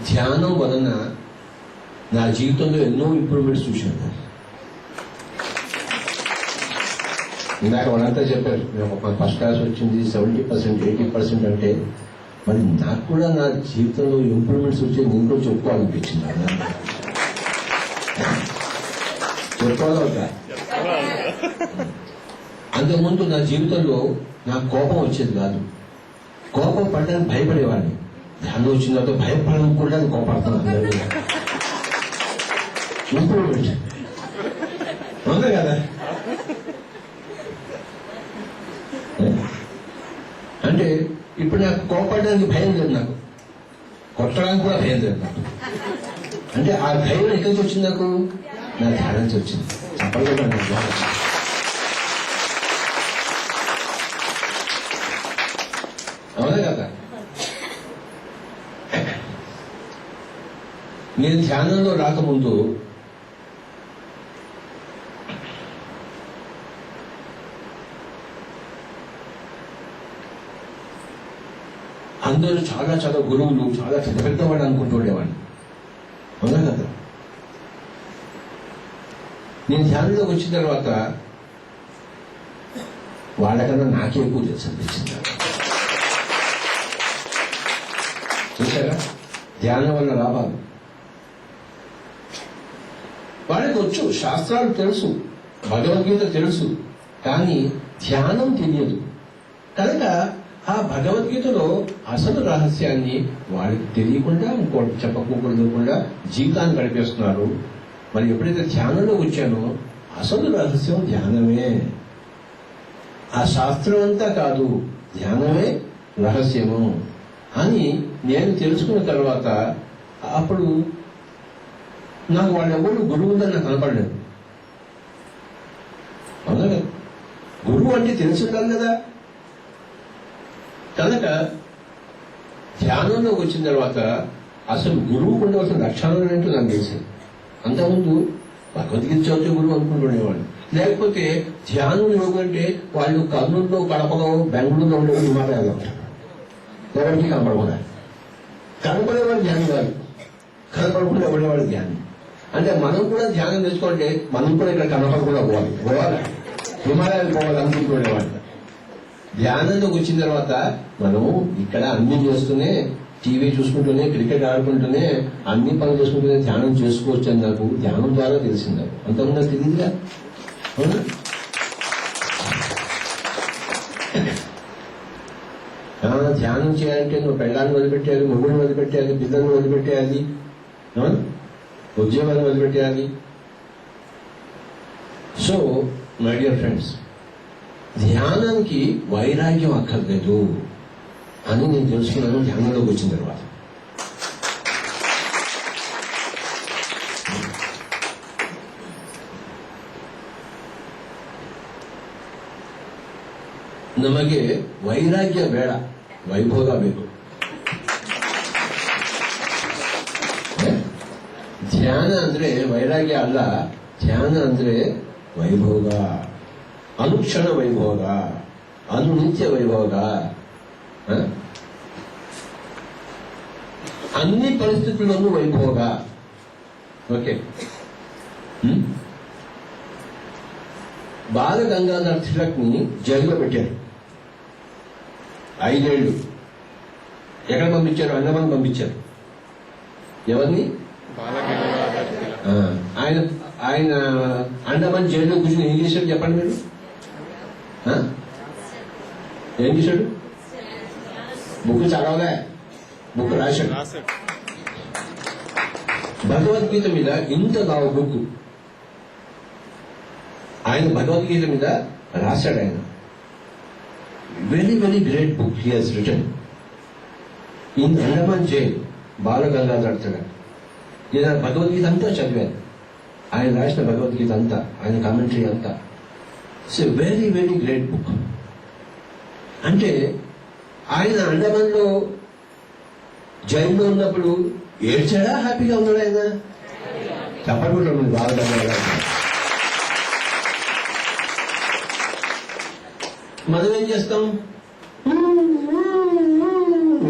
ధ్యానం వలన నా జీవితంలో ఎన్నో ఇంప్రూవ్మెంట్స్ చూశాను. ఇందాక వాళ్ళంతా చెప్పారు, మేము ఫస్ట్ క్లాస్ వచ్చింది 70%, 80% అంటే మరి నాకు కూడా నా జీవితంలో ఇంప్రూవ్మెంట్స్ వచ్చే నేను కూడా చెప్పుకోవాలనిపించింది. చెప్పుకోవాలవుతా. అంతకుముందు నా జీవితంలో నాకు కోపం వచ్చేది కాదు. కోపం పడడానికి భయపడేవాడిని. ధ్యానం వచ్చిన తర్వాత భయపడకుండా కోపడుతున్నాను. ఇంప్రూవ్మెంట్ ఉంది కదా. అంటే ఇప్పుడు నాకు కోపడడానికి భయం లేదు, నాకు కొట్టడానికి కూడా భయం లేదు నాకు. అంటే ఆ భయం ఎక్కడి నుంచి వచ్చింది? నాకు నా ధ్యానం నుంచి వచ్చింది. చెప్పలేదు నాకు ధ్యానం వచ్చింది. అవునా కదా. నేను ధ్యానంలో రాకముందు అందరూ చాలా చాలా గురువులు, చాలా పెద్ద పెద్దవాళ్ళు అనుకుంటుండేవాడిని. అవునా కదా. నేను ధ్యానంలోకి వచ్చిన తర్వాత వాళ్ళకన్నా నాకే ఎక్కువ తెలుసు అనిపించింది. చూసారా ధ్యానం వల్ల లాభాలు. వాళ్ళకి వచ్చు, శాస్త్రాలు తెలుసు, భగవద్గీత తెలుసు, కానీ ధ్యానం తెలియదు. కనుక ఆ భగవద్గీతలో అసలు రహస్యాన్ని వాళ్ళకి తెలియకుండా, ఇంకోటి చెప్పకుండా జీవితాన్ని గడిపేస్తున్నారు. మరి ఎప్పుడైతే ధ్యానంలో వచ్చానో అసలు రహస్యం ధ్యానమే. ఆ శాస్త్రం అంతా కాదు, ధ్యానమే రహస్యము అని నేను తెలుసుకున్న తర్వాత అప్పుడు నాకు వాళ్ళెవరు గురువుందని నాకు కనపడలేదు. అవునా కదా. గురువు అంటే తెలుసుండాలి కదా. కనుక ధ్యానంలోకి వచ్చిన తర్వాత అసలు గురువుకు ఉండవలసిన లక్షణాలు ఏంటో నాకు తెలిసింది. అంతకుముందు భగవద్గీత చదివే గురువు అనుకుంటుండేవాళ్ళు. లేకపోతే ధ్యానం యోగం అంటే వాళ్ళు కర్నూలులో, కడపలో, బెంగళూరులో ఉండే హిమాలయాలు ఉంటారు. ఎవరికి కనపడకూడదు. కనపడేవాడు ధ్యానం కాదు, కనపడకుండా ఉండేవాడు ధ్యానం. అంటే మనం కూడా ధ్యానం తెచ్చుకుంటే మనం కూడా ఇక్కడ కనపడకుండా పోవాలి, హిమాలయాలు పోవాలి అనుకుంటుండేవాడు. ధ్యానంలోకి వచ్చిన తర్వాత మనం ఇక్కడ అన్ని చేస్తూనే, టీవీ చూసుకుంటూనే, క్రికెట్ ఆడుకుంటూనే, అన్ని పనులు చేసుకుంటూనే ధ్యానం చేసుకోవచ్చు అని నాకు ధ్యానం ద్వారా తెలిసింది. అంతకుముందు నాకు తెలియదుగా. అవునా. ధ్యానం చేయాలంటే నువ్వు పెళ్ళాన్ని వదిలిపెట్టేయాలి, మొగుడిని వదిలిపెట్టేయాలి, పిల్లల్ని వదిలిపెట్టేయాలి, ఉద్యోగాన్ని వదిలిపెట్టేయాలి. సో మై డియర్ ఫ్రెండ్స్, ధ్యానానికి వైరాగ్యం అక్కర్లేదు అని నేను తెలుసుకున్నాను ధ్యానంలోకి వచ్చిన తర్వాత. ನಮಗೆ ವೈರಾಗ್ಯ ಬೇಡ, ವೈಭೋಗ ಬೇಕು. ಧ್ಯಾನ ಅಂದ್ರೆ ವೈರಾಗ್ಯ ಅಲ್ಲ, ಧ್ಯಾನ ಅಂದ್ರೆ ವೈಭೋಗ, ಅನುಕ್ಷಣ ವೈಭೋಗ, ಅನುನಿತ್ಯ ವೈಭೋಗ. అన్ని పరిస్థితుల్లోనూ వైభోగ. ఓకే. బాల గంగాధర్ తిలక్ ని జైల్లో పెట్టారు 5 ఏళ్ళు. ఎక్కడ పంపించారు? అండమాన్ పంపించారు. ఎవరిని? ఆయన అండమాన్ జైల్లో కూర్చొని ఏం చేశాడు చెప్పండి మీరు? ఏం చేశాడు? బుక్ చదవలే, బుక్ రాశాడు. భగవద్గీత మీద ఇంత లావు బుక్ ఆయన భగవద్గీత మీద రాశాడు. ఆయన very very great book he has written in Andaman jail. Bala Gangadhar Tilak. నేను భగవద్గీత అంతా చదివాను, ఆయన రాసిన భగవద్గీత అంతా, ఆయన కామెంటరీ అంతా. It's a very very great book. అంటే ఆయన అండమాన్ లో జైల్లో ఉన్నప్పుడు ఏడ్చాడా, హ్యాపీగా ఉన్నాడు? ఆయన చెప్పకుండా బాల గంగాధర్. మనం ఏం చేస్తాం?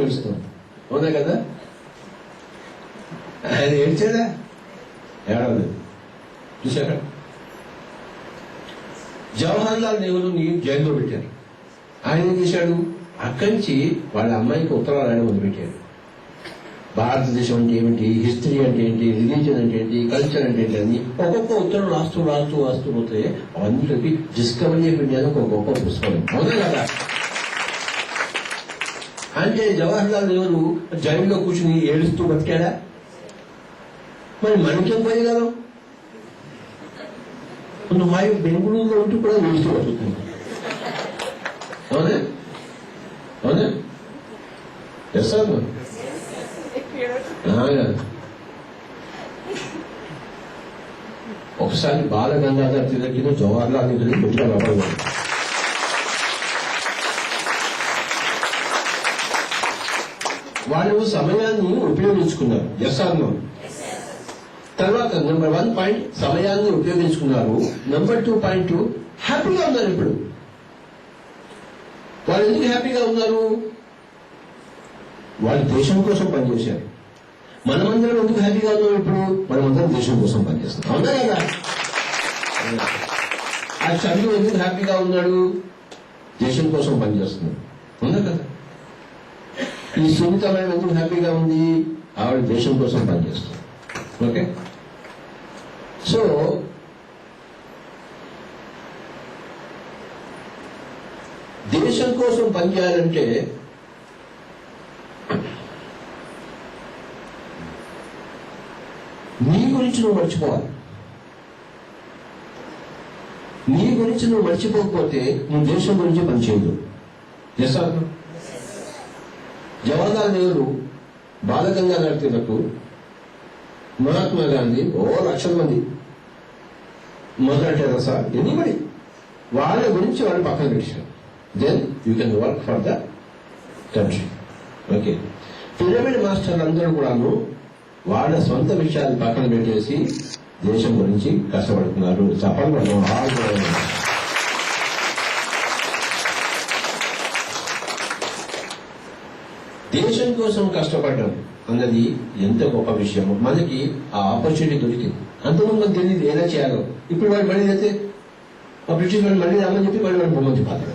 ఏడుస్తాం. అవునా కదా. ఆయన ఏడ్చాడా? ఏడవలేదు. చూసారా? జవహర్ లాల్ నెహ్రూని జైల్లో పెట్టారు. ఆయన ఏం చేశాడు? అక్కడి నుంచి వాళ్ళ అమ్మాయికి ఉత్తరాలు రాయడం మొదలుపెట్టాడు. భారతదేశం అంటే ఏమిటి, హిస్టరీ అంటే ఏంటి, రిలీజన్ అంటే ఏంటి, కల్చర్ అంటే ఏంటి అని ఒక్కొక్క ఉత్తరం రాస్తూ పోతే అవన్నీ కలిపి డిస్కవరీ ఆఫ్ ఇండియా ఒక గొప్ప పుస్తకం. అవునా కదా? అంటే జవహర్ లాల్ నెహ్రూ జైల్లో కూర్చుని ఏడుస్తూ బతికాడా? మరి మనకేం పోయగలం? నువ్వు బెంగళూరులో ఉంటూ కూడా ఏడుస్తూ బతుకుతుంది. అవునా? అవునా? చేస్తాను. ఒకసారి బాల గంగాధర్ తిలక్ జవహర్ లాల్ నెహ్రూ గుర్తుగా రాబోయే వాళ్ళు సమయాన్ని ఉపయోగించుకున్నారు. ఎస్ఆర్నో తర్వాత నెంబర్ 1 పాయింట్ సమయాన్ని ఉపయోగించుకున్నారు. నెంబర్ 2 పాయింట్ హ్యాపీగా ఉన్నారు. ఇప్పుడు వాళ్ళు ఎందుకు హ్యాపీగా ఉన్నారు? వాళ్ళు దేశం కోసం పనిచేశారు. మనమందరం ఎందుకు హ్యాపీగా ఉన్నాం? ఇప్పుడు మనమందరం దేశం కోసం పనిచేస్తున్నాం. అవునా కదా? ఆ చంద్రుడు ఎందుకు హ్యాపీగా ఉన్నాడు? దేశం కోసం పనిచేస్తున్నాడు. అవునా కదా? ఈ సున్నితమైన ఎందుకు హ్యాపీగా ఉంది? ఆవిడ దేశం కోసం పనిచేస్తుంది. ఓకే, సో దేశం కోసం పనిచేయాలంటే నీ గురించి నువ్వు మర్చిపోవాలి. నీ గురించి నువ్వు మర్చిపోకపోతే నువ్వు దేశం గురించి పనిచేయదు. Yes or no? Jawaharlal Nehru, Balagangadhar Tilak, Mahatma Gandhi, లక్షల మంది, మదర్ టెరెసా, ఎనీబడి వాళ్ళ గురించి వాళ్ళు పక్కన పెట్టారు. Then you can work for the country. Okay, pyramid మాస్టర్లు అందరూ కూడాను వాళ్ళ సొంత విషయాలు పక్కన పెట్టేసి దేశం గురించి కష్టపడుతున్నారు. చెప్పండి. దేశం కోసం కష్టపడడం అన్నది ఎంత గొప్ప విషయం. మనకి ఆ ఆపర్చునిటీ దొరికింది. అంతకుముందు మనకు తెలియదు ఎలా చేయాలో. ఇప్పుడు వాడు మళ్ళీ అయితే ఆ బ్రిటిష్ వాళ్ళు మళ్ళీ రమ్మని చెప్పి వాళ్ళు బొమ్మని పాత్ర